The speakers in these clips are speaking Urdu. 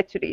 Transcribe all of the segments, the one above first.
HD।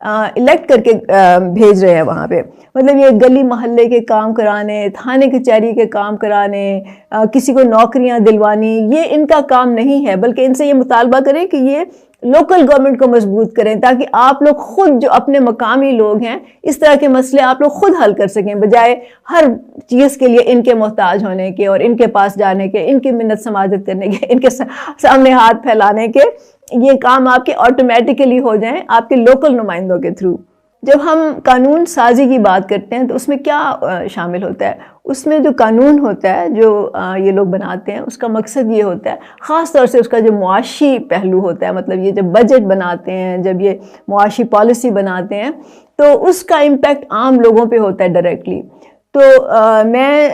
الیکٹ کر کے بھیج رہے ہیں وہاں پہ. مطلب یہ گلی محلے کے کام کرانے, تھانے کچہری کے کام کرانے, کسی کو نوکریاں دلوانی, یہ ان کا کام نہیں ہے. بلکہ ان سے یہ مطالبہ کریں کہ یہ لوکل گورنمنٹ کو مضبوط کریں, تاکہ آپ لوگ خود جو اپنے مقامی لوگ ہیں اس طرح کے مسئلے آپ لوگ خود حل کر سکیں, بجائے ہر چیز کے لیے ان کے محتاج ہونے کے اور ان کے پاس جانے کے, ان کی منت سماجت کرنے کے, ان کے سامنے ہاتھ پھیلانے کے. یہ کام آپ کے آٹومیٹیکلی ہو جائیں آپ کے لوکل نمائندوں کے تھرو. جب ہم قانون سازی کی بات کرتے ہیں تو اس میں کیا شامل ہوتا ہے؟ اس میں جو قانون ہوتا ہے جو یہ لوگ بناتے ہیں, اس کا مقصد یہ ہوتا ہے, خاص طور سے اس کا جو معاشی پہلو ہوتا ہے, مطلب یہ جب بجٹ بناتے ہیں, جب یہ معاشی پالیسی بناتے ہیں, تو اس کا امپیکٹ عام لوگوں پہ ہوتا ہے ڈائریکٹلی. تو میں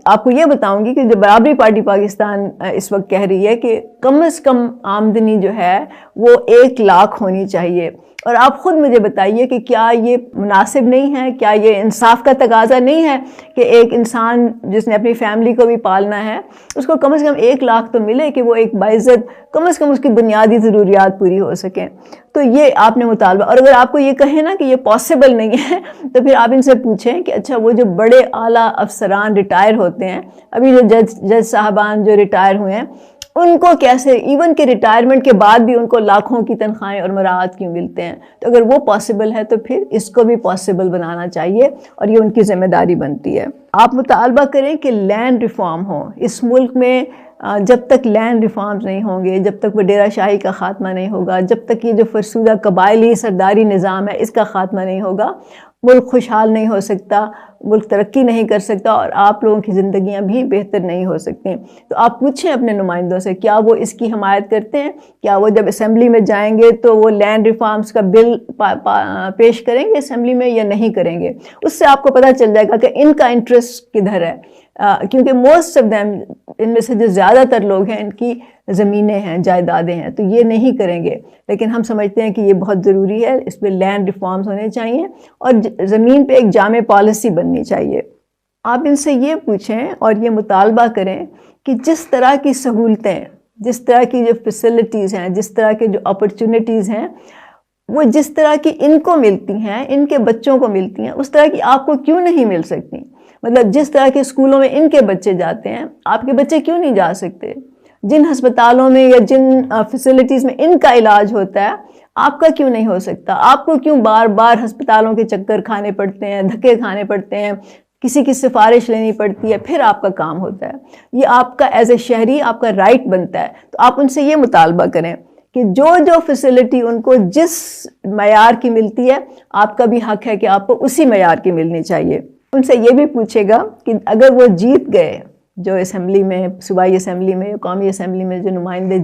آپ کو یہ بتاؤں گی کہ جو برابری پارٹی پاکستان اس وقت کہہ رہی ہے کہ کم از کم آمدنی جو ہے وہ 1 لاکھ ہونی چاہیے. اور آپ خود مجھے بتائیے کہ کیا یہ مناسب نہیں ہے, کیا یہ انصاف کا تقاضا نہیں ہے کہ ایک انسان جس نے اپنی فیملی کو بھی پالنا ہے اس کو کم از کم 1 لاکھ تو ملے کہ وہ ایک باعزت کم از کم اس کی بنیادی ضروریات پوری ہو سکیں. تو یہ آپ نے مطالبہ, اور اگر آپ کو یہ کہیں نا کہ یہ پاسبل نہیں ہے تو پھر آپ ان سے پوچھیں کہ اچھا وہ جو بڑے اعلیٰ افسران ریٹائر ہوتے ہیں, ابھی جو جج صاحبان جو ریٹائر ہوئے ہیں, ان کو کیسے ایون کہ ریٹائرمنٹ کے بعد بھی ان کو لاکھوں کی تنخواہیں اور مراعات کیوں ملتے ہیں؟ تو اگر وہ پاسبل ہے تو پھر اس کو بھی پاسبل بنانا چاہیے اور یہ ان کی ذمہ داری بنتی ہے. آپ مطالبہ کریں کہ لینڈ ریفارم ہو اس ملک میں. جب تک لینڈ ریفارمز نہیں ہوں گے, جب تک وڈیرا شاہی کا خاتمہ نہیں ہوگا, جب تک یہ جو فرسودہ قبائلی سرداری نظام ہے اس کا خاتمہ نہیں ہوگا, ملک خوشحال نہیں ہو سکتا, ملک ترقی نہیں کر سکتا, اور آپ لوگوں کی زندگیاں بھی بہتر نہیں ہو سکتی. تو آپ پوچھیں اپنے نمائندوں سے کیا وہ اس کی حمایت کرتے ہیں, کیا وہ جب اسمبلی میں جائیں گے تو وہ لینڈ ریفارمز کا بل پیش کریں گے اسمبلی میں یا نہیں کریں گے. اس سے آپ کو پتہ چل جائے گا کہ ان کا انٹرسٹ کدھر ہے, کیونکہ موسٹ آف دیم, ان میں سے جو زیادہ تر لوگ ہیں, ان کی زمینیں ہیں, جائیدادیں ہیں, تو یہ نہیں کریں گے. لیکن ہم سمجھتے ہیں کہ یہ بہت ضروری ہے, اس پہ لینڈ ریفارمز ہونے چاہیے اور زمین پہ ایک جامع پالیسی بننی چاہیے. آپ ان سے یہ پوچھیں اور یہ مطالبہ کریں کہ جس طرح کی سہولتیں, جس طرح کی جو فیسلٹیز ہیں, جس طرح کے جو اپرچونٹیز ہیں, وہ جس طرح کی ان کو ملتی ہیں, ان کے بچوں کو ملتی ہیں, اس طرح کی آپ کو کیوں نہیں مل سکتی. مطلب جس طرح کے اسکولوں میں ان کے بچے جاتے ہیں, آپ کے بچے کیوں نہیں جا سکتے؟ جن ہسپتالوں میں یا جن فیسلٹیز میں ان کا علاج ہوتا ہے, آپ کا کیوں نہیں ہو سکتا؟ آپ کو کیوں بار بار ہسپتالوں کے چکر کھانے پڑتے ہیں, دھکے کھانے پڑتے ہیں, کسی کی سفارش لینی پڑتی ہے, پھر آپ کا کام ہوتا ہے؟ یہ آپ کا ایز اے شہری آپ کا رائٹ بنتا ہے. تو آپ ان سے یہ مطالبہ کریں کہ جو فیسلٹی ان کو جس معیار کی ملتی ہے, آپ کا بھی حق ہے کہ آپ کو اسی معیار کی ملنی چاہیے. ان سے یہ بھی پوچھے گا کہ اگر وہ جیت گئے, جو اسمبلی میں, صوبائی اسمبلی میں, قومی اسمبلی میں جو نمائندے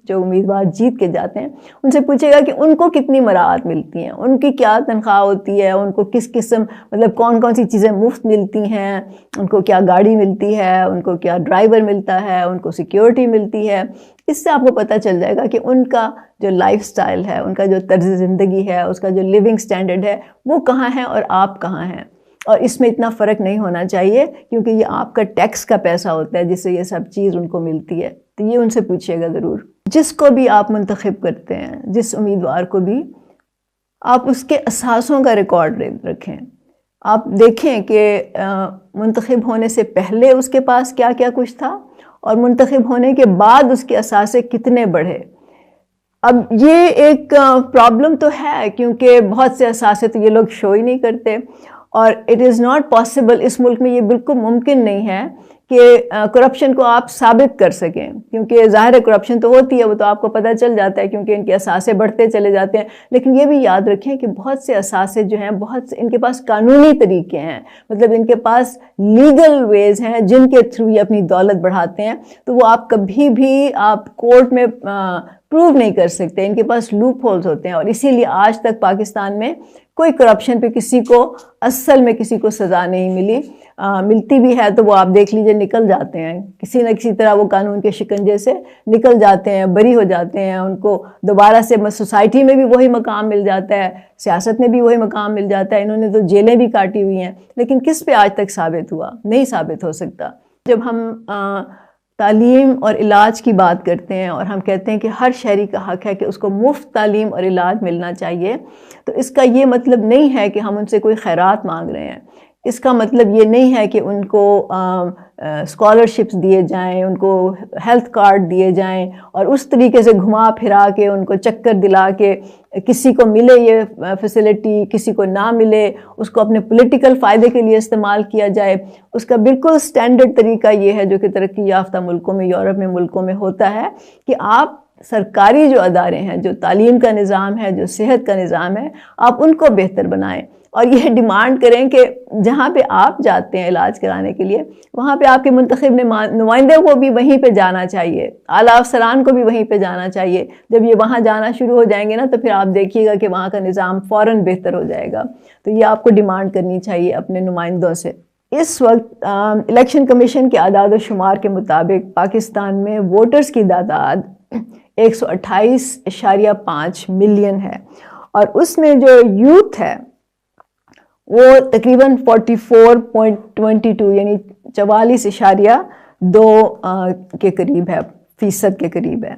جو امیدوار جیت کے جاتے ہیں, ان سے پوچھے گا کہ ان کو کتنی مراعات ملتی ہیں, ان کی کیا تنخواہ ہوتی ہے, ان کو کس قسم, مطلب کون کون سی چیزیں مفت ملتی ہیں, ان کو کیا گاڑی ملتی ہے, ان کو کیا ڈرائیور ملتا ہے, ان کو سیکیورٹی ملتی ہے. اس سے آپ کو پتہ چل جائے گا کہ ان کا جو لائف سٹائل ہے, ان کا جو طرز زندگی ہے, اس کا جو لیونگ سٹینڈرڈ ہے, وہ کہاں ہے اور آپ کہاں ہیں. اور اس میں اتنا فرق نہیں ہونا چاہیے, کیونکہ یہ آپ کا ٹیکس کا پیسہ ہوتا ہے جس سے یہ سب چیز ان کو ملتی ہے. تو یہ ان سے پوچھیے گا ضرور. جس کو بھی آپ منتخب کرتے ہیں, جس امیدوار کو بھی, آپ اس کے اثاثوں کا ریکارڈ رکھیں. آپ دیکھیں کہ منتخب ہونے سے پہلے اس کے پاس کیا کیا کچھ تھا, اور منتخب ہونے کے بعد اس کے اثاثے کتنے بڑھے. اب یہ ایک پرابلم تو ہے, کیونکہ بہت سے اثاثے تو یہ لوگ شو ہی نہیں کرتے, اور اٹ از ناٹ پاسبل, اس ملک میں یہ بالکل ممکن نہیں ہے کہ کرپشن کو آپ ثابت کر سکیں, کیونکہ ظاہر کرپشن تو ہوتی ہے, وہ تو آپ کو پتہ چل جاتا ہے کیونکہ ان کے اثاثے بڑھتے چلے جاتے ہیں. لیکن یہ بھی یاد رکھیں کہ بہت سے اثاثے جو ہیں, بہت سے ان کے پاس قانونی طریقے ہیں, مطلب ان کے پاس لیگل ویز ہیں جن کے تھرو یہ اپنی دولت بڑھاتے ہیں. تو وہ آپ کبھی بھی آپ کورٹ میں پروو نہیں کر سکتے, ان کے پاس لوپ ہولز ہوتے ہیں. اور اسی لیے آج تک پاکستان میں کوئی کرپشن پہ کسی کو اصل میں کسی کو سزا نہیں ملی. ملتی بھی ہے تو وہ آپ دیکھ لیجئے نکل جاتے ہیں, کسی نہ کسی طرح وہ قانون کے شکنجے سے نکل جاتے ہیں, بری ہو جاتے ہیں, ان کو دوبارہ سے سوسائٹی میں بھی وہی مقام مل جاتا ہے, سیاست میں بھی وہی مقام مل جاتا ہے. انہوں نے تو جیلیں بھی کاٹی ہوئی ہیں, لیکن کس پہ آج تک ثابت ہوا؟ نہیں ثابت ہو سکتا. جب ہم تعلیم اور علاج کی بات کرتے ہیں اور ہم کہتے ہیں کہ ہر شہری کا حق ہے کہ اس کو مفت تعلیم اور علاج ملنا چاہیے، تو اس کا یہ مطلب نہیں ہے کہ ہم ان سے کوئی خیرات مانگ رہے ہیں. اس کا مطلب یہ نہیں ہے کہ ان کو اسکالرشپس دیے جائیں، ان کو ہیلتھ کارڈ دیے جائیں اور اس طریقے سے گھما پھرا کے ان کو چکر دلا کے کسی کو ملے یہ فیسلٹی کسی کو نہ ملے، اس کو اپنے پولیٹیکل فائدے کے لیے استعمال کیا جائے. اس کا بالکل سٹینڈرڈ طریقہ یہ ہے جو کہ ترقی یافتہ ملکوں میں، یورپ میں ملکوں میں ہوتا ہے، کہ آپ سرکاری جو ادارے ہیں، جو تعلیم کا نظام ہے، جو صحت کا نظام ہے، آپ ان کو بہتر بنائیں اور یہ ڈیمانڈ کریں کہ جہاں پہ آپ جاتے ہیں علاج کرانے کے لیے وہاں پہ آپ کے منتخب نمائندے کو بھی وہیں پہ جانا چاہیے، اعلیٰ افسران کو بھی وہیں پہ جانا چاہیے. جب یہ وہاں جانا شروع ہو جائیں گے نا تو پھر آپ دیکھیے گا کہ وہاں کا نظام فوراً بہتر ہو جائے گا. تو یہ آپ کو ڈیمانڈ کرنی چاہیے اپنے نمائندوں سے. اس وقت الیکشن کمیشن کے اعداد و شمار کے مطابق پاکستان میں ووٹرز کی تعداد 128.5 ملین ہے اور اس میں جو یوتھ ہے وہ تقریباً 44.22 یعنی 44.2 کے قریب ہے، فیصد کے قریب ہے.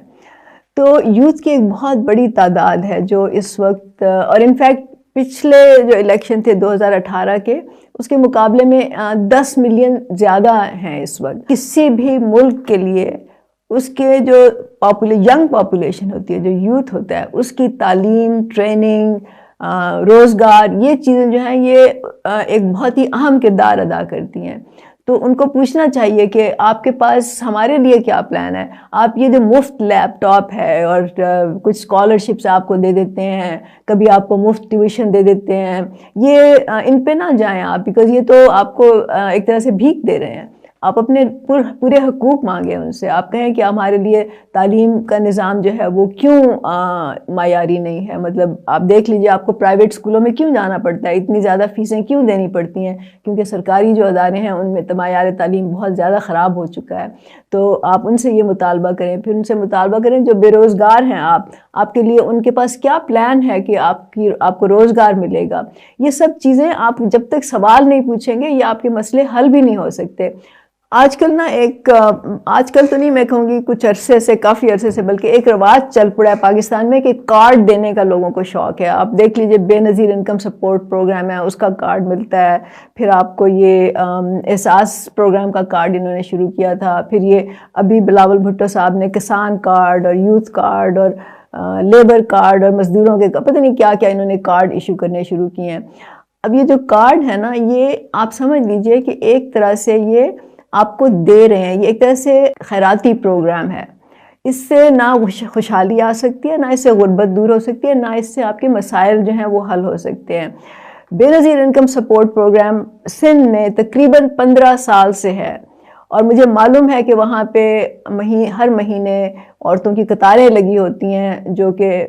تو یوتھ کی ایک بہت بڑی تعداد ہے جو اس وقت، اور انفیکٹ پچھلے جو الیکشن تھے 2018 کے اس کے مقابلے میں 10 ملین زیادہ ہیں اس وقت. کسی بھی ملک کے لیے اس کے جو ینگ پاپولیشن ہوتی ہے، جو یوتھ ہوتا ہے، اس کی تعلیم، ٹریننگ، روزگار، یہ چیزیں جو ہیں یہ ایک بہت ہی اہم کردار ادا کرتی ہیں. تو ان کو پوچھنا چاہیے کہ آپ کے پاس ہمارے لیے کیا پلان ہے. آپ یہ جو مفت لیپ ٹاپ ہے اور کچھ اسکالرشپس آپ کو دے دیتے ہیں، کبھی آپ کو مفت ٹیوشن دے دیتے ہیں، یہ ان پہ نہ جائیں آپ، بیکاز یہ تو آپ کو ایک طرح سے بھیک دے رہے ہیں. آپ اپنے پورے حقوق مانگیں ان سے. آپ کہیں کہ ہمارے لیے تعلیم کا نظام جو ہے وہ کیوں معیاری نہیں ہے. مطلب آپ دیکھ لیجئے آپ کو پرائیویٹ اسکولوں میں کیوں جانا پڑتا ہے، اتنی زیادہ فیسیں کیوں دینی پڑتی ہیں؟ کیونکہ سرکاری جو ادارے ہیں ان میں معیار تعلیم بہت زیادہ خراب ہو چکا ہے. تو آپ ان سے یہ مطالبہ کریں. پھر ان سے مطالبہ کریں جو بے روزگار ہیں، آپ کے لیے ان کے پاس کیا پلان ہے کہ آپ کو روزگار ملے گا. یہ سب چیزیں آپ جب تک سوال نہیں پوچھیں گے یہ آپ کے مسئلے حل بھی نہیں ہو سکتے. آج کل نا آج کل تو نہیں میں کہوں گی، کچھ عرصے سے، کافی عرصے سے، بلکہ ایک رواج چل پڑا ہے پاکستان میں کہ کارڈ دینے کا لوگوں کو شوق ہے. آپ دیکھ لیجئے بے نظیر انکم سپورٹ پروگرام ہے، اس کا کارڈ ملتا ہے. پھر آپ کو یہ احساس پروگرام کا کارڈ انہوں نے شروع کیا تھا. پھر یہ ابھی بلاول بھٹو صاحب نے کسان کارڈ اور یوتھ کارڈ اور لیبر کارڈ اور مزدوروں کے پتہ نہیں کیا کیا انہوں نے کارڈ ایشو کرنے شروع کیے ہیں. اب یہ جو کارڈ ہے نا، یہ آپ سمجھ لیجئے کہ ایک طرح سے یہ آپ کو دے رہے ہیں. یہ ایک طرح سے خیراتی پروگرام ہے. اس سے نہ خوشحالی آ سکتی ہے، نہ اس سے غربت دور ہو سکتی ہے، نہ اس سے آپ کے مسائل جو ہیں وہ حل ہو سکتے ہیں. بے نظیر انکم سپورٹ پروگرام سندھ میں تقریباً 15 سال سے ہے اور مجھے معلوم ہے کہ وہاں پہ ہر مہینے عورتوں کی قطاریں لگی ہوتی ہیں جو کہ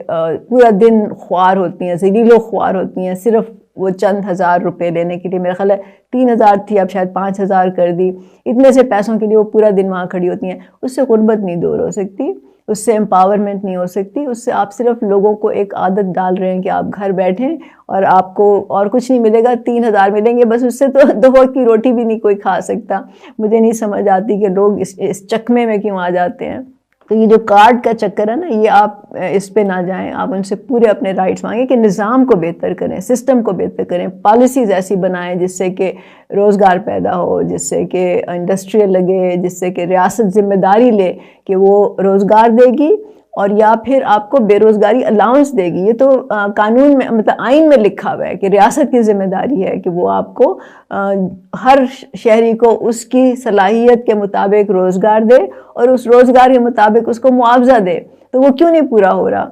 پورا دن خوار ہوتی ہیں، ذلیل و خوار ہوتی ہیں، صرف وہ چند ہزار روپے لینے کے لیے. میرا خیال ہے 3,000 تھی، اب شاید 5,000 کر دی. اتنے سے پیسوں کے لیے وہ پورا دن وہاں کھڑی ہوتی ہیں. اس سے غربت نہیں دور ہو سکتی، اس سے امپاورمنٹ نہیں ہو سکتی. اس سے آپ صرف لوگوں کو ایک عادت ڈال رہے ہیں کہ آپ گھر بیٹھیں اور آپ کو اور کچھ نہیں ملے گا، 3,000 ملیں گے بس. اس سے تو 2 وقت کی روٹی بھی نہیں کوئی کھا سکتا. مجھے نہیں سمجھ آتی کہ لوگ اس چکمے میں کیوں آ جاتے ہیں. تو یہ جو کارڈ کا چکر ہے نا، یہ آپ اس پہ نہ جائیں. آپ ان سے پورے اپنے رائٹس مانگیں کہ نظام کو بہتر کریں، سسٹم کو بہتر کریں، پالیسیز ایسی بنائیں جس سے کہ روزگار پیدا ہو، جس سے کہ انڈسٹریل لگے، جس سے کہ ریاست ذمہ داری لے کہ وہ روزگار دے گی اور یا پھر آپ کو بے روزگاری الاؤنس دے گی. یہ تو قانون میں، مطلب آئین میں لکھا ہوا ہے کہ ریاست کی ذمہ داری ہے کہ وہ آپ کو ہر شہری کو اس کی صلاحیت کے مطابق روزگار دے اور اس روزگار کے مطابق اس کو معاوضہ دے. تو وہ کیوں نہیں پورا ہو رہا؟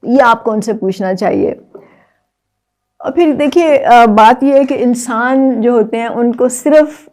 یہ آپ کو ان سے پوچھنا چاہیے. اور پھر دیکھیے بات یہ ہے کہ انسان جو ہوتے ہیں ان کو صرف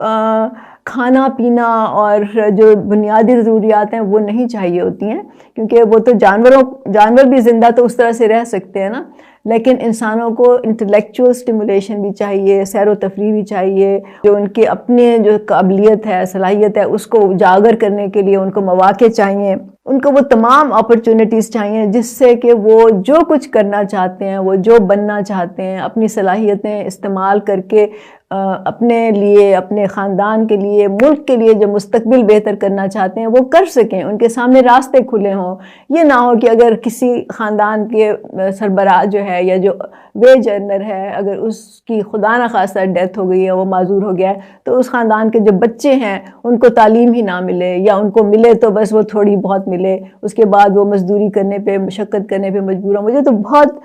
کھانا پینا اور جو بنیادی ضروریات ہیں وہ نہیں چاہیے ہوتی ہیں، کیونکہ وہ تو جانور بھی زندہ تو اس طرح سے رہ سکتے ہیں نا، لیکن انسانوں کو انٹلیکچوئل سٹیمولیشن بھی چاہیے، سیر و تفریح بھی چاہیے. جو ان کے اپنے جو قابلیت ہے، صلاحیت ہے، اس کو اجاگر کرنے کے لیے ان کو مواقع چاہیے. ان کو وہ تمام اپرچونٹیز چاہیے جس سے کہ وہ جو کچھ کرنا چاہتے ہیں، وہ جو بننا چاہتے ہیں، اپنی صلاحیتیں استعمال کر کے اپنے لیے، اپنے خاندان کے لیے، ملک کے لیے جو مستقبل بہتر کرنا چاہتے ہیں وہ کر سکیں، ان کے سامنے راستے کھلے ہوں. یہ نہ ہو کہ اگر کسی خاندان کے سربراہ جو ہے یا جو ویج ارنر ہے، اگر اس کی خدا نخواستہ ڈیتھ ہو گئی ہے، وہ معذور ہو گیا ہے، تو اس خاندان کے جو بچے ہیں ان کو تعلیم ہی نہ ملے، یا ان کو ملے تو بس وہ تھوڑی بہت ملے، اس کے بعد وہ مزدوری کرنے پہ، مشقت کرنے پہ مجبور ہوں. مجھے تو بہت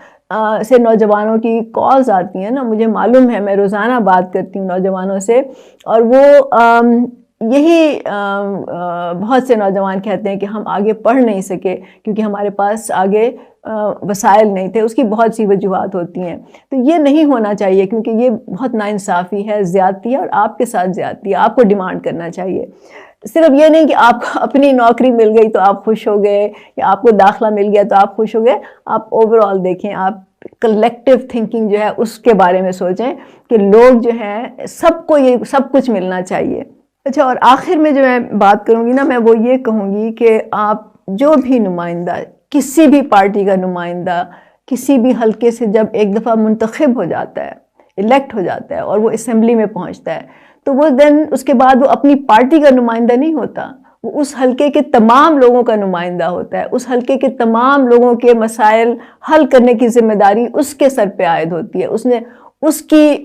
سے نوجوانوں کی کالز آتی ہیں نا، مجھے معلوم ہے، میں روزانہ بات کرتی ہوں نوجوانوں سے، اور وہ یہی بہت سے نوجوان کہتے ہیں کہ ہم آگے پڑھ نہیں سکے کیونکہ ہمارے پاس آگے وسائل نہیں تھے. اس کی بہت سی وجوہات ہوتی ہیں. تو یہ نہیں ہونا چاہیے کیونکہ یہ بہت ناانصافی ہے، زیادتی ہے، اور آپ کے ساتھ زیادتی ہے. آپ کو ڈیمانڈ کرنا چاہیے. صرف یہ نہیں کہ آپ کو اپنی نوکری مل گئی تو آپ خوش ہو گئے، یا آپ کو داخلہ مل گیا تو آپ خوش ہو گئے. آپ اوور آل دیکھیں، آپ کلیکٹیو تھنکنگ جو ہے اس کے بارے میں سوچیں کہ لوگ جو ہیں سب کو یہ سب کچھ ملنا چاہیے. اچھا، اور آخر میں جو میں بات کروں گی نا، میں وہ یہ کہوں گی کہ آپ جو بھی نمائندہ، کسی بھی پارٹی کا نمائندہ کسی بھی حلقے سے جب ایک دفعہ منتخب ہو جاتا ہے، الیکٹ ہو جاتا ہے، اور وہ اسمبلی میں پہنچتا ہے، تو وہ دین اس کے بعد وہ اپنی پارٹی کا نمائندہ نہیں ہوتا، وہ اس حلقے کے تمام لوگوں کا نمائندہ ہوتا ہے. اس حلقے کے تمام لوگوں کے مسائل حل کرنے کی ذمہ داری اس کے سر پہ عائد ہوتی ہے. اس کی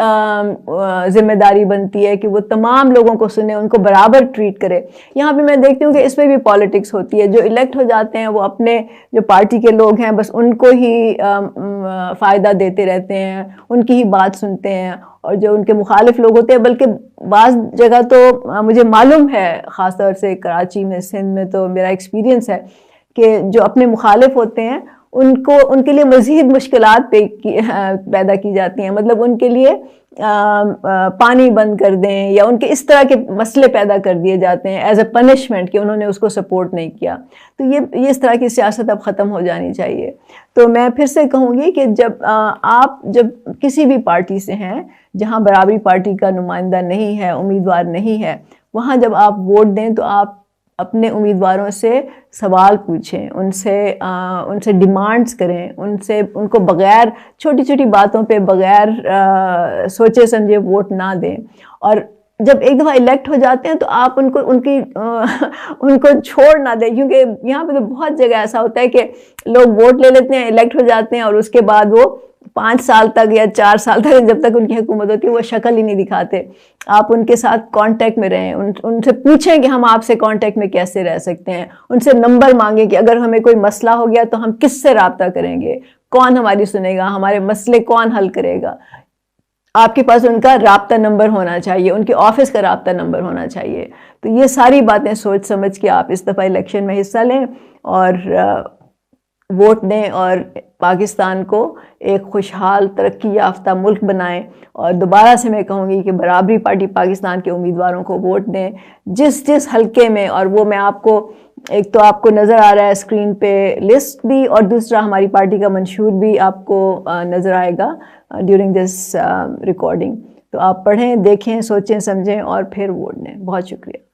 ذمہ داری بنتی ہے کہ وہ تمام لوگوں کو سنے، ان کو برابر ٹریٹ کرے. یہاں پہ میں دیکھتی ہوں کہ اس میں بھی پالیٹکس ہوتی ہے. جو الیکٹ ہو جاتے ہیں وہ اپنے جو پارٹی کے لوگ ہیں بس ان کو ہی فائدہ دیتے رہتے ہیں، ان کی ہی بات سنتے ہیں، اور جو ان کے مخالف لوگ ہوتے ہیں، بلکہ بعض جگہ تو مجھے معلوم ہے، خاص طور سے کراچی میں، سندھ میں تو میرا ایکسپیرینس ہے کہ جو اپنے مخالف ہوتے ہیں ان کے لیے مزید مشکلات پیدا کی جاتی ہیں. مطلب ان کے لیے پانی بند کر دیں، یا ان کے اس طرح کے مسئلے پیدا کر دیے جاتے ہیں ایز اے پنشمنٹ کہ انہوں نے اس کو سپورٹ نہیں کیا. تو یہ اس طرح کی سیاست اب ختم ہو جانی چاہیے. تو میں پھر سے کہوں گی کہ آپ جب کسی بھی پارٹی سے ہیں جہاں برابری پارٹی کا نمائندہ نہیں ہے، امیدوار نہیں ہے، وہاں جب آپ ووٹ دیں تو آپ اپنے امیدواروں سے سوال پوچھیں، ان سے ڈیمانڈز کریں، ان کو بغیر چھوٹی چھوٹی باتوں پہ بغیر سوچے سمجھے ووٹ نہ دیں. اور جب ایک دفعہ الیکٹ ہو جاتے ہیں تو آپ ان کو چھوڑ نہ دیں، کیونکہ یہاں پہ تو بہت جگہ ایسا ہوتا ہے کہ لوگ ووٹ لے لیتے ہیں، الیکٹ ہو جاتے ہیں، اور اس کے بعد وہ 5 سال تک یا 4 سال تک جب تک ان کی حکومت ہوتی ہے وہ شکل ہی نہیں دکھاتے. آپ ان کے ساتھ کانٹیکٹ میں رہیں، ان سے پوچھیں کہ ہم آپ سے کانٹیکٹ میں کیسے رہ سکتے ہیں. ان سے نمبر مانگیں کہ اگر ہمیں کوئی مسئلہ ہو گیا تو ہم کس سے رابطہ کریں گے، کون ہماری سنے گا، ہمارے مسئلے کون حل کرے گا. آپ کے پاس ان کا رابطہ نمبر ہونا چاہیے، ان کے آفس کا رابطہ نمبر ہونا چاہیے. تو یہ ساری باتیں سوچ سمجھ کے آپ اس دفعہ الیکشن میں حصہ لیں اور ووٹ دیں، اور پاکستان کو ایک خوشحال ترقی یافتہ ملک بنائیں. اور دوبارہ سے میں کہوں گی کہ برابری پارٹی پاکستان کے امیدواروں کو ووٹ دیں جس حلقے میں. اور وہ میں آپ کو ایک تو آپ کو نظر آ رہا ہے اسکرین پہ لسٹ بھی، اور دوسرا ہماری پارٹی کا منشور بھی آپ کو نظر آئے گا ڈیورنگ دس ریکارڈنگ. تو آپ پڑھیں، دیکھیں، سوچیں سمجھیں اور پھر ووٹ دیں. بہت شکریہ.